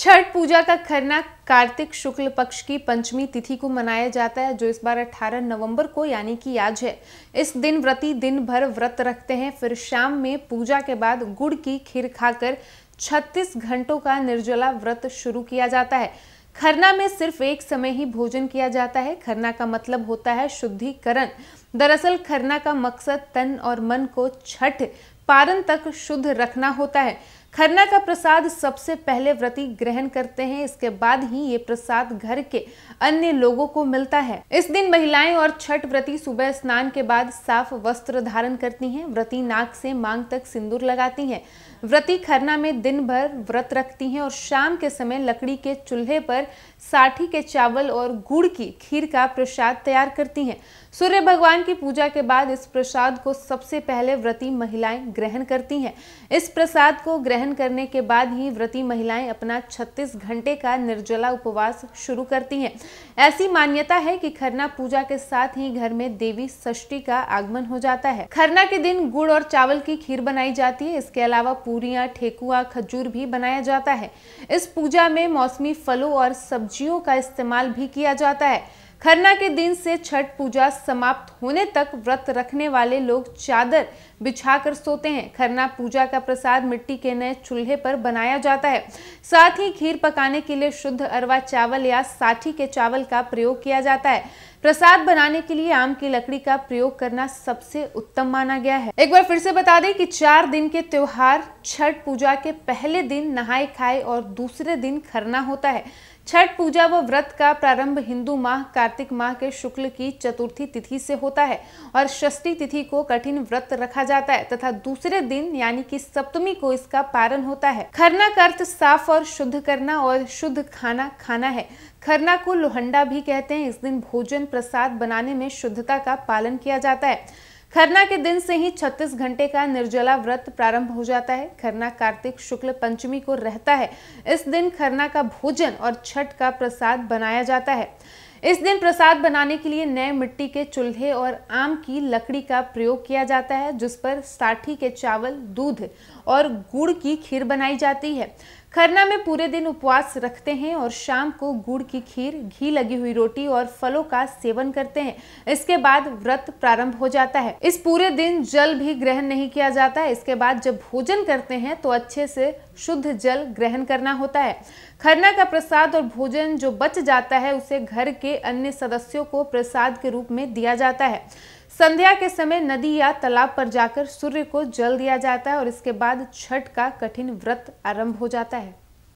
छठ पूजा का खरना कार्तिक शुक्ल पक्ष की पंचमी तिथि को मनाया जाता है, जो इस बार 18 नवंबर को यानी कि आज है। इस दिन व्रती दिन भर व्रत रखते हैं, फिर शाम में पूजा के बाद गुड़ की खीर खाकर 36 घंटों का निर्जला व्रत शुरू किया जाता है। खरना में सिर्फ एक समय ही भोजन किया जाता है। खरना का मतलब होता है शुद्धिकरण। दरअसल खरना का मकसद तन और मन को छठ पारण तक शुद्ध रखना होता है। खरना का प्रसाद सबसे पहले व्रती ग्रहण करते हैं, इसके बाद ही ये प्रसाद घर के अन्य लोगों को मिलता है। इस दिन महिलाएं और छठ व्रती सुबह स्नान के बाद साफ वस्त्र धारण करती हैं। व्रती नाक से मांग तक सिंदूर लगाती हैं। व्रती खरना में दिन भर व्रत रखती हैं और शाम के समय लकड़ी के चूल्हे पर साठी के चावल और गुड़ की खीर का प्रसाद तैयार करती हैं। सूर्य भगवान की पूजा के बाद इस प्रसाद को सबसे पहले व्रती महिलाएं ग्रहण करती हैं। इस प्रसाद को ग्रहण करने के बाद ही व्रती महिलाएं अपना 36 घंटे का निर्जला उपवास शुरू करती हैं। ऐसी मान्यता है कि खरना पूजा के साथ ही घर में देवी षष्ठी का आगमन हो जाता है। खरना के दिन गुड़ और चावल की खीर बनाई जाती है। इसके अलावा पूरियां, ठेकुआ, खजूर भी बनाया जाता है। इस पूजा में मौसमी फलों और सब्जियों का इस्तेमाल भी किया जाता है। खरना के दिन से छठ पूजा समाप्त होने तक व्रत रखने वाले लोग चादर बिछाकर सोते हैं। खरना पूजा का प्रसाद मिट्टी के नए चूल्हे पर बनाया जाता है। साथ ही खीर पकाने के लिए शुद्ध अरवा चावल या साठी के चावल का प्रयोग किया जाता है। प्रसाद बनाने के लिए आम की लकड़ी का प्रयोग करना सबसे उत्तम माना गया है। एक बार फिर से बता दें कि 4 दिन के त्योहार छठ पूजा के पहले दिन नहाए खाए और दूसरे दिन खरना होता है। छठ पूजा व व्रत का प्रारंभ हिंदू माह कार्तिक माह के शुक्ल की चतुर्थी तिथि से होता है और षष्ठी तिथि को कठिन व्रत रखा जाता है तथा दूसरे दिन यानी कि सप्तमी को इसका पारण होता है। खरना का अर्थ साफ और शुद्ध करना और शुद्ध खाना खाना है। खरना को लोहंडा भी कहते हैं। इस दिन भोजन प्रसाद बनाने में शुद्धता का पालन किया जाता है। खरना के दिन से ही 36 घंटे का निर्जला व्रत प्रारंभ हो जाता है। खरना कार्तिक शुक्ल पंचमी को रहता है। इस दिन खरना का भोजन और छठ का प्रसाद बनाया जाता है। इस दिन प्रसाद बनाने के लिए नए मिट्टी के चूल्हे और आम की लकड़ी का प्रयोग किया जाता है, जिस पर साठी के चावल, दूध और गुड़ की खीर बनाई जाती है। खरना में पूरे दिन उपवास रखते हैं और शाम को गुड़ की खीर, घी लगी हुई रोटी और फलों का सेवन करते हैं। इसके बाद व्रत प्रारंभ हो जाता है। इस पूरे दिन जल भी ग्रहण नहीं किया जाता है। इसके बाद जब भोजन करते हैं तो अच्छे से शुद्ध जल ग्रहण करना होता है। खरना का प्रसाद और भोजन जो बच जाता है उसे घर के अन्य सदस्यों को प्रसाद के रूप में दिया जाता है। संध्या के समय नदी या तालाब पर जाकर सूर्य को जल दिया जाता है और इसके बाद छठ का कठिन व्रत आरंभ हो जाता है।